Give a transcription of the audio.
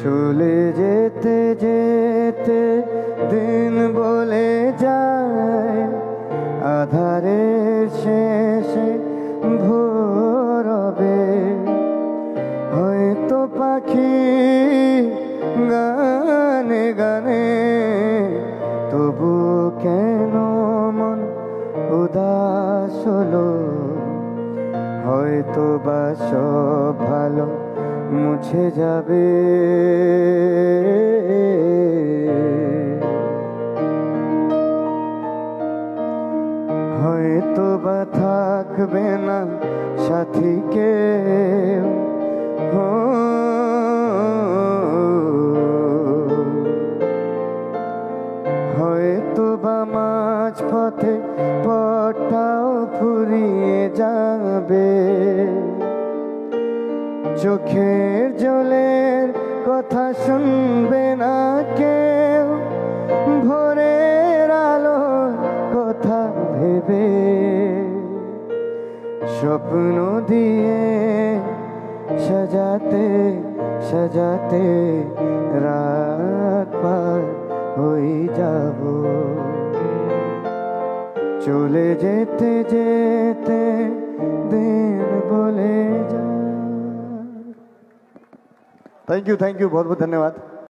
চলে যেতে যেতে দিন বলে যায়, আধারের শেষে ভোর হবে। হয়তো পাখি গানে গানে, তবু কেন মন উদাস হলো। হয়তো বা সব ভালো মুছে যাবে। হয়তো বা থাকবে না সাথী কেউ, হয়তো বা মাঝ পথে পথটাও ফুরিয়ে যাবে। চোখের জলের কথা শুনবে না কেউ, ভোরের আলোর কথা ভেবে স্বপ্ন দিয়ে সাজাতে সাজাতে রাত পার হয়ে যাব। চলে যেতে যেতে দিন বলে जा। थैंक यू बहुत बहुत धन्यवाद।